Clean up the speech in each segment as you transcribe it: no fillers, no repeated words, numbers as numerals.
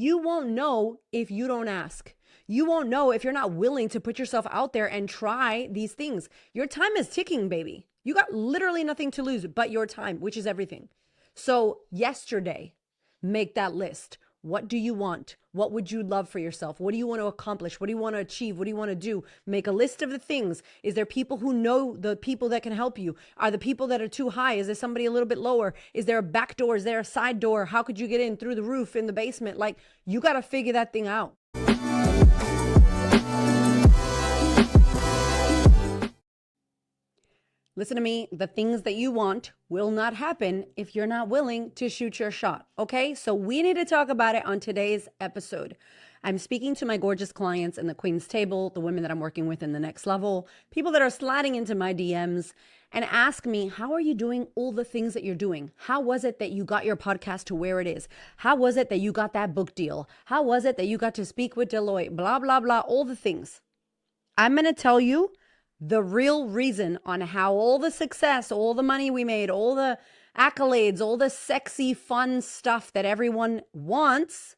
You won't know if you don't ask. You won't know if you're not willing to put yourself out there and try these things. Your time is ticking, baby. You got literally nothing to lose but your time, which is everything. So yesterday, make that list. What do you want? What would you love for yourself? What do you want to accomplish? What do you want to achieve? What do you want to do? Make a list of the things. Is there people who know the people that can help you? Are the people that are too high? Is there somebody a little bit lower? Is there a back door? Is there a side door? How could you get in through the roof in the basement? Like, you got to figure that thing out. Listen to me, the things that you want will not happen if you're not willing to shoot your shot, okay? So we need to talk about it on today's episode. I'm speaking to my gorgeous clients in the Queen's Table, the women that I'm working with in the next level, people that are sliding into my DMs and ask me, how are you doing all the things that you're doing? How was it that you got your podcast to where it is? How was it that you got that book deal? How was it that you got to speak with Deloitte? Blah, blah, blah, all the things. I'm going to tell you the real reason on how all the success, all the money we made, all the accolades, all the sexy, fun stuff that everyone wants,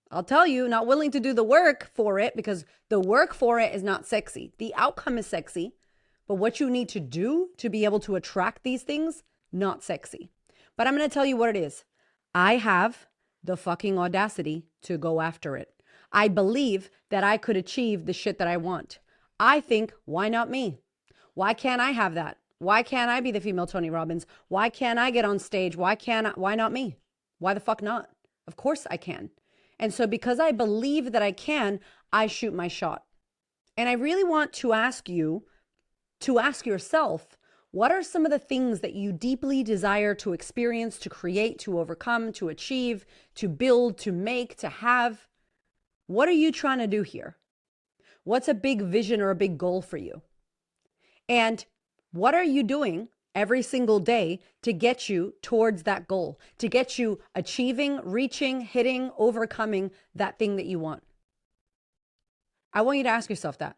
I'll tell you, not willing to do the work for it, because the work for it is not sexy. The outcome is sexy, but what you need to do to be able to attract these things, not sexy. But I'm going to tell you what it is. I have the fucking audacity to go after it. I believe that I could achieve the shit that I want. I think, why not me? Why can't I have that? Why can't I be the female Tony Robbins? Why can't I get on stage? Why not me? Why the fuck not? Of course I can. And so because I believe that I can, I shoot my shot. And I really want to ask you to ask yourself, what are some of the things that you deeply desire to experience, to create, to overcome, to achieve, to build, to make, to have? What are you trying to do here? What's a big vision or a big goal for you? And what are you doing every single day to get you towards that goal, to get you achieving, reaching, hitting, overcoming that thing that you want? I want you to ask yourself that.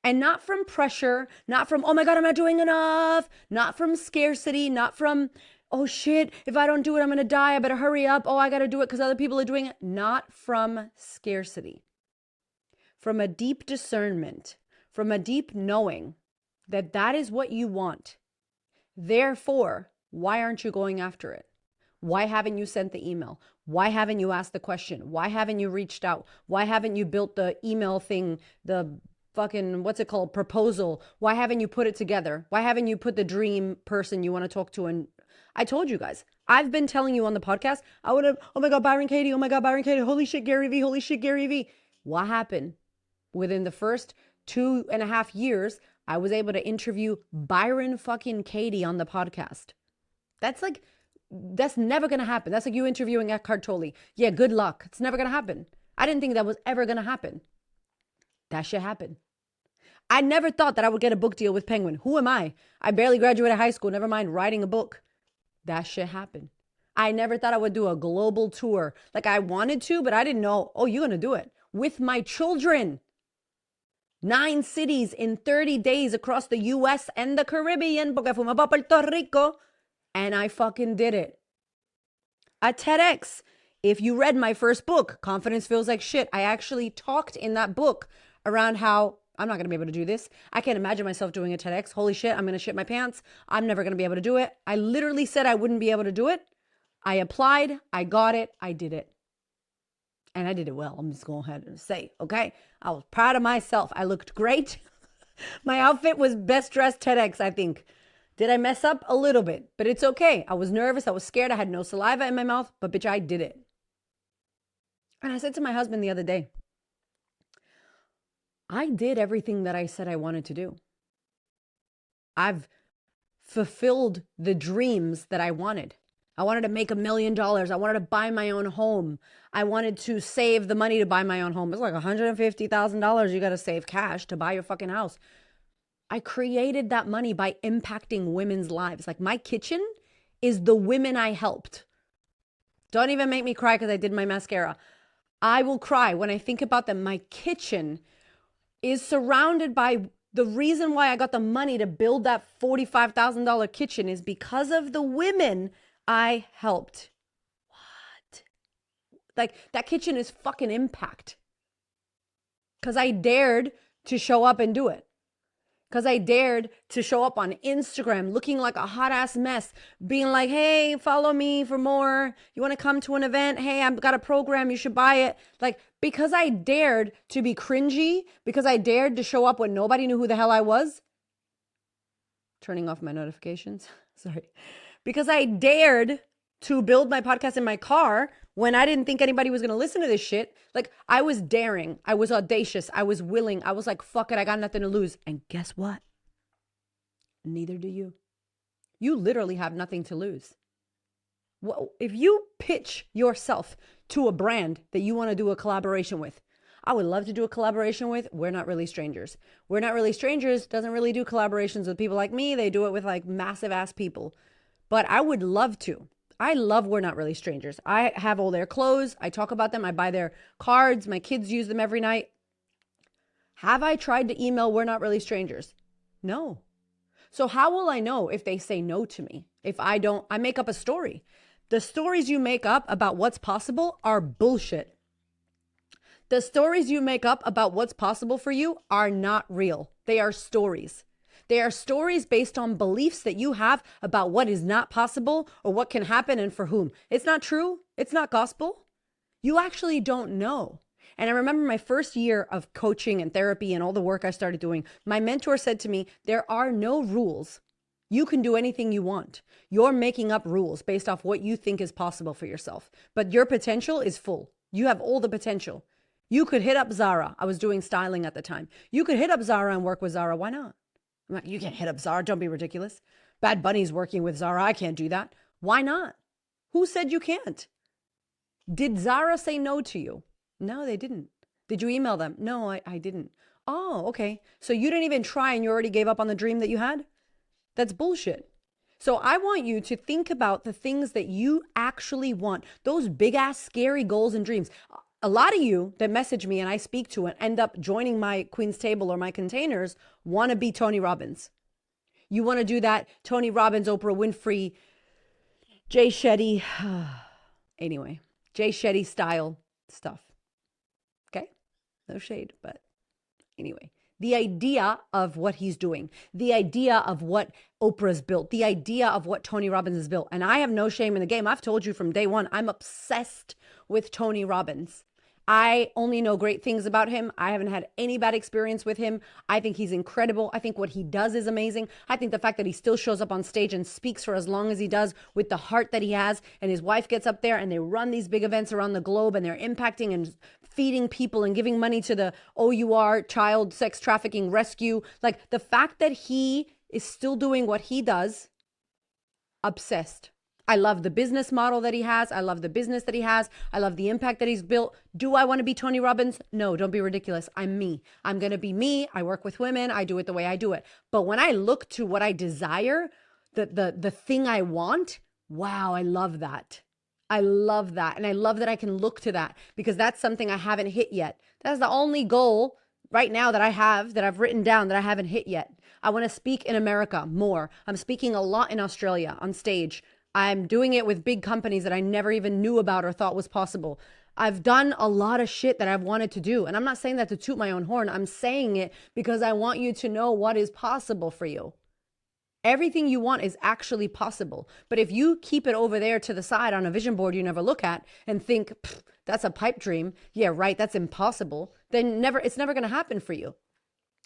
And not from pressure, not from, oh my God, I'm not doing enough, not from scarcity, not from, oh shit, if I don't do it, I'm going to die. I better hurry up. Oh, I got to do it because other people are doing it. Not from scarcity. From a deep discernment, from a deep knowing that that is what you want. Therefore, why aren't you going after it? Why haven't you sent the email? Why haven't you asked the question? Why haven't you reached out? Why haven't you built the email thing, the fucking, what's it called, proposal? Why haven't you put it together? Why haven't you put the dream person you want to talk to? And I told you guys, I've been telling you on the podcast, I would have, oh my God, Byron Katie, oh my God, Byron Katie, holy shit, Gary V, holy shit, Gary V. What happened? Within the first 2.5 years, I was able to interview Byron fucking Katie on the podcast. That's never going to happen. That's like you interviewing Eckhart Tolle. Yeah, good luck. It's never going to happen. I didn't think that was ever going to happen. That shit happened. I never thought that I would get a book deal with Penguin. Who am I? I barely graduated high school, never mind writing a book. That shit happened. I never thought I would do a global tour. Like I wanted to, but I didn't know, oh, you're going to do it. With my children. 9 cities in 30 days across the US and the Caribbean, porque fuimos pa Puerto Rico, and I fucking did it. A TEDx. If you read my first book, Confidence Feels Like Shit, I actually talked in that book around how I'm not going to be able to do this. I can't imagine myself doing a TEDx. Holy shit, I'm going to shit my pants. I'm never going to be able to do it. I literally said I wouldn't be able to do it. I applied, I got it, I did it. And I did it well. I'm just going ahead and say, okay, I was proud of myself. I looked great. My outfit was best dressed TEDx, I think. Did I mess up? A little bit, but it's okay. I was nervous. I was scared. I had no saliva in my mouth, but bitch, I did it. And I said to my husband the other day, I did everything that I said I wanted to do. I've fulfilled the dreams that I wanted. I wanted to make $1 million. I wanted to buy my own home. I wanted to save the money to buy my own home. It's like $150,000 you got to save cash to buy your fucking house. I created that money by impacting women's lives. Like my kitchen is the women I helped. Don't even make me cry because I did my mascara. I will cry when I think about them. My kitchen is surrounded by the reason why I got the money to build that $45,000 kitchen is because of the women I helped. What? Like, that kitchen is fucking impact. Because I dared to show up and do it. Because I dared to show up on Instagram looking like a hot ass mess, being like, hey, follow me for more. You want to come to an event? Hey, I've got a program. You should buy it. Like, because I dared to be cringy, because I dared to show up when nobody knew who the hell I was. Turning off my notifications. Sorry. Because I dared to build my podcast in my car when I didn't think anybody was going to listen to this shit. Like, I was daring. I was audacious. I was willing. I was like, fuck it. I got nothing to lose. And guess what? Neither do you. You literally have nothing to lose. Well, if you pitch yourself to a brand that you want to do a collaboration with, I would love to do a collaboration with We're Not Really Strangers. We're Not Really Strangers doesn't really do collaborations with people like me. They do it with like massive ass people. But I would love to. I love We're Not Really Strangers. I have all their clothes. I talk about them. I buy their cards. My kids use them every night. Have I tried to email We're Not Really Strangers? No. So how will I know if they say no to me? If I don't, I make up a story. The stories you make up about what's possible are bullshit. The stories you make up about what's possible for you are not real. They are stories. They are stories based on beliefs that you have about what is not possible or what can happen and for whom. It's not true. It's not gospel. You actually don't know. And I remember my first year of coaching and therapy and all the work I started doing, my mentor said to me, there are no rules. You can do anything you want. You're making up rules based off what you think is possible for yourself. But your potential is full. You have all the potential. You could hit up Zara. I was doing styling at the time. You could hit up Zara and work with Zara. Why not? I'm like, you can't hit up Zara. Don't be ridiculous. Bad Bunny's working with Zara. I can't do that. Why not? Who said you can't? Did Zara say no to you? No, they didn't. Did you email them? No, I didn't. Oh, okay. So you didn't even try and you already gave up on the dream that you had? That's bullshit. So I want you to think about the things that you actually want, those big ass scary goals and dreams. A lot of you that message me and I speak to and end up joining my Queen's Table or my containers want to be Tony Robbins. You want to do that Tony Robbins, Oprah Winfrey, Jay Shetty, anyway, Jay Shetty style stuff. Okay? No shade, but anyway. The idea of what he's doing, the idea of what Oprah's built, the idea of what Tony Robbins has built. And I have no shame in the game. I've told you from day one, I'm obsessed with Tony Robbins. I only know great things about him. I haven't had any bad experience with him. I think he's incredible. I think what he does is amazing. I think the fact that he still shows up on stage and speaks for as long as he does with the heart that he has, and his wife gets up there and they run these big events around the globe and they're impacting and feeding people and giving money to the OUR child sex trafficking rescue. Like, the fact that he is still doing what he does, obsessed. I love the business model that he has. I love the business that he has. I love the impact that he's built. Do I want to be Tony Robbins? No, don't be ridiculous. I'm me. I'm going to be me. I work with women. I do it the way I do it. But when I look to what I desire, the thing I want, wow, I love that. I love that. And I love that I can look to that because that's something I haven't hit yet. That's the only goal right now that I have, that I've written down, that I haven't hit yet. I want to speak in America more. I'm speaking a lot in Australia on stage. I'm doing it with big companies that I never even knew about or thought was possible. I've done a lot of shit that I've wanted to do. And I'm not saying that to toot my own horn. I'm saying it because I want you to know what is possible for you. Everything you want is actually possible. But if you keep it over there to the side on a vision board you never look at and think, that's a pipe dream. Yeah, right. That's impossible. Then it's never going to happen for you.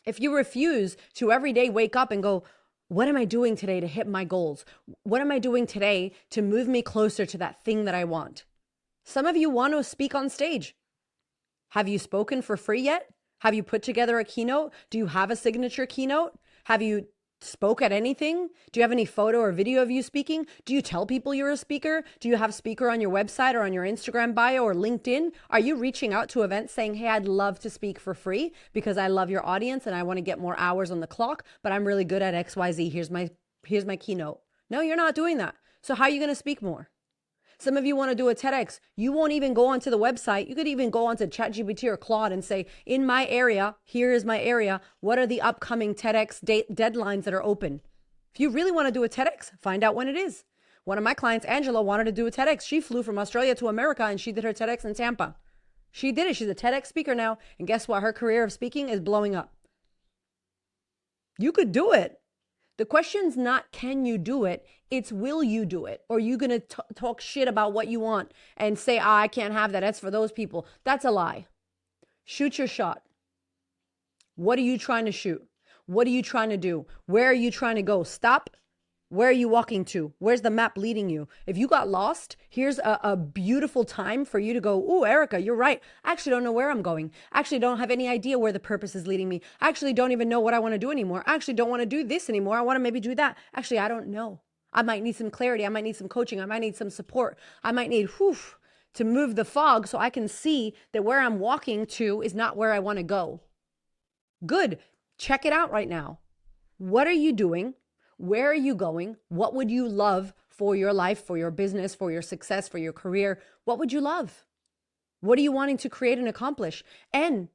If you refuse to every day wake up and go, what am I doing today to hit my goals? What am I doing today to move me closer to that thing that I want? Some of you want to speak on stage. Have you spoken for free yet? Have you put together a keynote? Do you have a signature keynote? Have you spoke at anything? Do you have any photo or video of you speaking? Do you tell people you're a speaker? Do you have speaker on your website or on your Instagram bio or LinkedIn? Are you reaching out to events saying, hey, I'd love to speak for free because I love your audience and I want to get more hours on the clock, but I'm really good at XYZ. Here's my keynote. No, you're not doing that. So how are you going to speak more? Some of you want to do a TEDx. You won't even go onto the website. You could even go onto ChatGPT or Claude and say, in my area, here is my area. What are the upcoming TEDx deadlines that are open? If you really want to do a TEDx, find out when it is. One of my clients, Angela, wanted to do a TEDx. She flew from Australia to America and she did her TEDx in Tampa. She did it. She's a TEDx speaker now. And guess what? Her career of speaking is blowing up. You could do it. The question's not, can you do it? It's, will you do it? Or are you going to talk shit about what you want and say, I can't have that. That's for those people. That's a lie. Shoot your shot. What are you trying to shoot? What are you trying to do? Where are you trying to go? Stop. Where are you walking to? Where's the map leading you? If you got lost, here's a beautiful time for you to go, ooh, Erica, you're right. I actually don't know where I'm going. I actually don't have any idea where the purpose is leading me. I actually don't even know what I want to do anymore. I actually don't want to do this anymore. I want to maybe do that. Actually, I don't know. I might need some clarity. I might need some coaching. I might need some support. I might need, to move the fog so I can see that where I'm walking to is not where I want to go. Good. Check it out right now. What are you doing? Where are you going? What would you love for your life, for your business, for your success, for your career? What would you love? What are you wanting to create and accomplish? And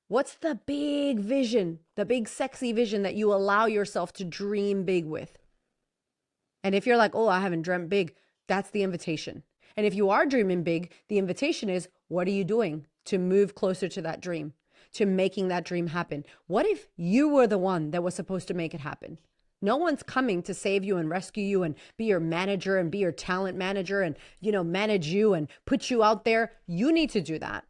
what's the big vision, the big sexy vision that you allow yourself to dream big with? And if you're like, oh, I haven't dreamt big, that's the invitation. And if you are dreaming big, the invitation is, what are you doing to move closer to that dream, to making that dream happen? What if you were the one that was supposed to make it happen? No one's coming to save you and rescue you and be your manager and be your talent manager and, manage you and put you out there. You need to do that.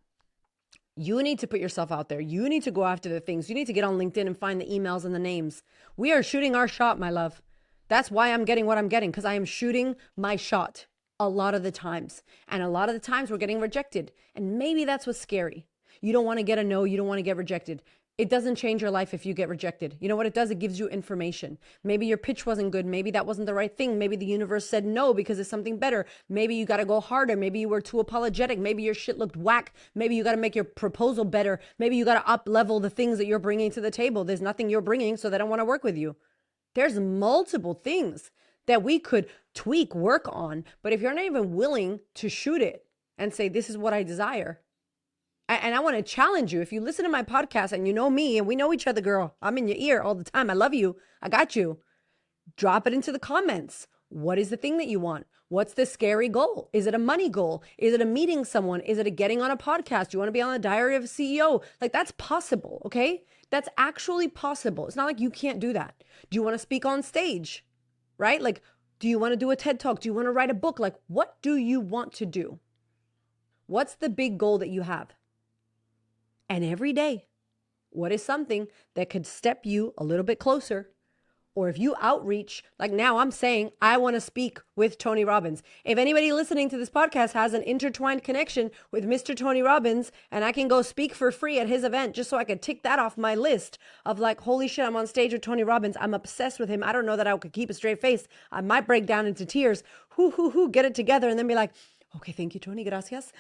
You need to put yourself out there. You need to go after the things. You need to get on LinkedIn and find the emails and the names. We are shooting our shot, my love. That's why I'm getting what I'm getting, because I am shooting my shot a lot of the times. And a lot of the times we're getting rejected. And maybe that's what's scary. You don't want to get a no. You don't want to get rejected. It doesn't change your life if you get rejected. You know what it does? It gives you information. Maybe your pitch wasn't good. Maybe that wasn't the right thing. Maybe the universe said no because it's something better. Maybe you got to go harder. Maybe you were too apologetic. Maybe your shit looked whack. Maybe you got to make your proposal better. Maybe you got to up level the things that you're bringing to the table. There's nothing you're bringing, so they don't want to work with you. There's multiple things that we could tweak, work on. But if you're not even willing to shoot it and say, this is what I desire. And I want to challenge you. If you listen to my podcast and you know me and we know each other, girl, I'm in your ear all the time. I love you. I got you. Drop it into the comments. What is the thing that you want? What's the scary goal? Is it a money goal? Is it a meeting someone? Is it a getting on a podcast? Do you want to be on the Diary of a CEO? Like, that's possible, okay? That's actually possible. It's not like you can't do that. Do you want to speak on stage, right? Like, do you want to do a TED Talk? Do you want to write a book? Like, what do you want to do? What's the big goal that you have? And every day, what is something that could step you a little bit closer? Or if you outreach, like now I'm saying, I want to speak with Tony Robbins. If anybody listening to this podcast has an intertwined connection with Mr. Tony Robbins, and I can go speak for free at his event just so I could tick that off my list of like, holy shit, I'm on stage with Tony Robbins. I'm obsessed with him. I don't know that I could keep a straight face. I might break down into tears. Get it together and then be like, okay, thank you, Tony, gracias.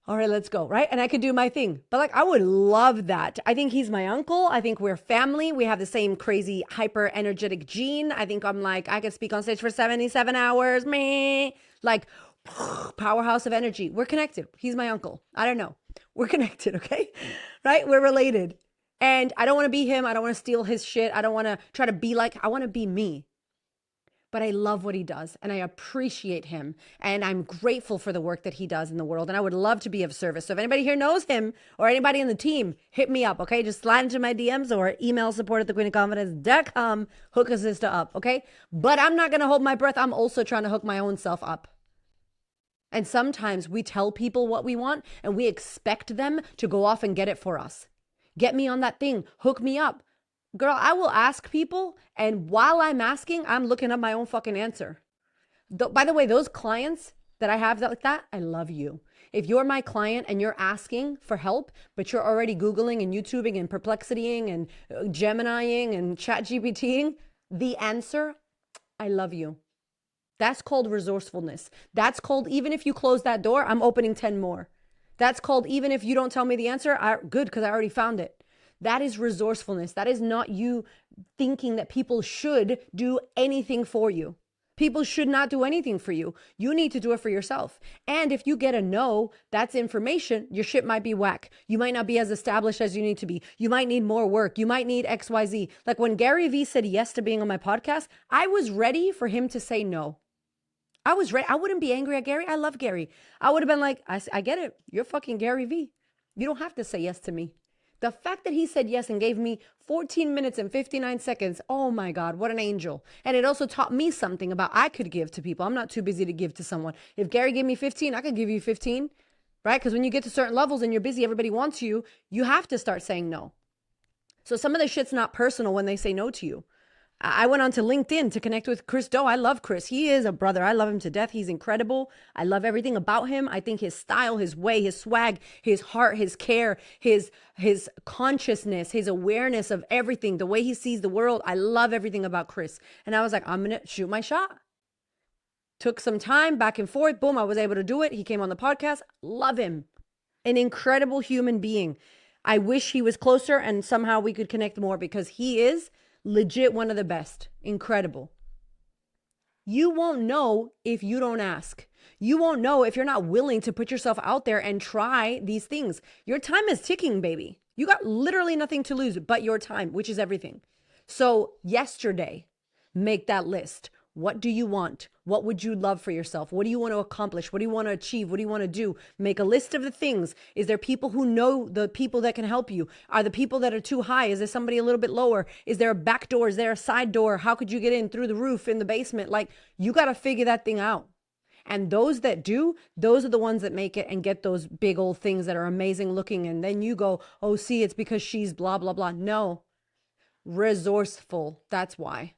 All right, let's go, right? And I could do my thing. But like, I would love that. I think he's my uncle. I think we're family. We have the same crazy hyper energetic gene. I think I'm like, I could speak on stage for 77 hours. Meh. Like, powerhouse of energy. We're connected. He's my uncle. I don't know. We're connected, okay? Right? We're related. And I don't want to be him. I don't want to steal his shit. I don't want to try to be like, I want to be me. But I love what he does and I appreciate him and I'm grateful for the work that he does in the world and I would love to be of service. So if anybody here knows him or anybody in the team, hit me up, okay? Just slide into my DMs or email support@thequeenofconfidence.com. Hook a sister up, okay? But I'm not going to hold my breath. I'm also trying to hook my own self up. And sometimes we tell people what we want and we expect them to go off and get it for us. Get me on that thing. Hook me up. Girl, I will ask people, and while I'm asking, I'm looking up my own fucking answer. By the way, those clients that I have like that, I love you. If you're my client and you're asking for help, but you're already Googling and YouTubing and Perplexitying and Geminiing and ChatGPTing, the answer, I love you. That's called resourcefulness. That's called, even if you close that door, I'm opening 10 more. That's called, even if you don't tell me the answer, good, because I already found it. That is resourcefulness. That is not you thinking that people should do anything for you. People should not do anything for you. You need to do it for yourself. And if you get a no, that's information. Your shit might be whack. You might not be as established as you need to be. You might need more work. You might need XYZ. Like when Gary Vee said yes to being on my podcast, I was ready for him to say no. I was ready. I wouldn't be angry at Gary. I love Gary. I would have been like, I get it. You're fucking Gary V. You don't have to say yes to me. The fact that he said yes and gave me 14 minutes and 59 seconds, oh my God, what an angel. And it also taught me something about I could give to people. I'm not too busy to give to someone. If Gary gave me 15, I could give you 15, right? Because when you get to certain levels and you're busy, everybody wants you, you have to start saying no. So some of the shit's not personal when they say no to you. I went onto LinkedIn to connect with Chris Do. I love Chris. He is a brother. I love him to death. He's incredible. I love everything about him. I think his style, his way, his swag, his heart, his care, his consciousness, his awareness of everything, the way he sees the world. I love everything about Chris. And I was like, I'm going to shoot my shot. Took some time back and forth. Boom, I was able to do it. He came on the podcast. Love him. An incredible human being. I wish he was closer and somehow we could connect more because he is legit one of the best. Incredible. You won't know if you don't ask. You won't know if you're not willing to put yourself out there and try these things. Your time is ticking, baby. You got literally nothing to lose but your time, which is everything. So yesterday, make that list. What do you want? What would you love for yourself? What do you want to accomplish? What do you want to achieve? What do you want to do? Make a list of the things. Is there people who know the people that can help you? Are the people that are too high? Is there somebody a little bit lower? Is there a back door? Is there a side door? How could you get in through the roof in the basement? Like, you got to figure that thing out. And those that do, those are the ones that make it and get those big old things that are amazing looking. And then you go, oh, see, it's because she's blah, blah, blah. No, resourceful. That's why.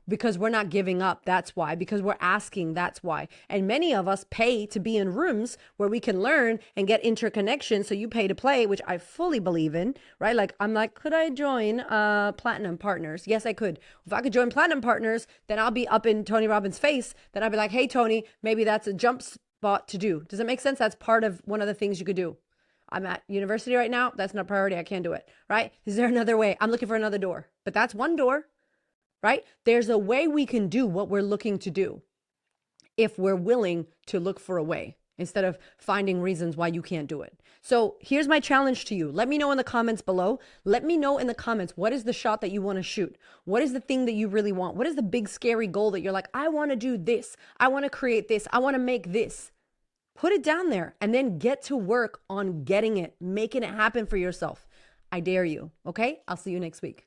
Because we're not giving up. That's why. Because we're asking. That's why. And many of us pay to be in rooms where we can learn and get interconnection. So you pay to play, which I fully believe in, right? Like, I'm like, could I join Platinum Partners? Yes, I could. If I could join Platinum Partners, then I'll be up in Tony Robbins' face. Then I'll be like, hey, Tony, maybe that's a jump spot to do. Does it make sense? That's part of one of the things you could do. I'm at university right now. That's not a priority. I can't do it, right? Is there another way? I'm looking for another door, but that's one door. Right? There's a way we can do what we're looking to do if we're willing to look for a way instead of finding reasons why you can't do it. So here's my challenge to you. Let me know in the comments below. Let me know in the comments, what is the shot that you want to shoot? What is the thing that you really want? What is the big scary goal that you're like, I want to do this. I want to create this. I want to make this. Put it down there and then get to work on getting it, making it happen for yourself. I dare you. Okay? I'll see you next week.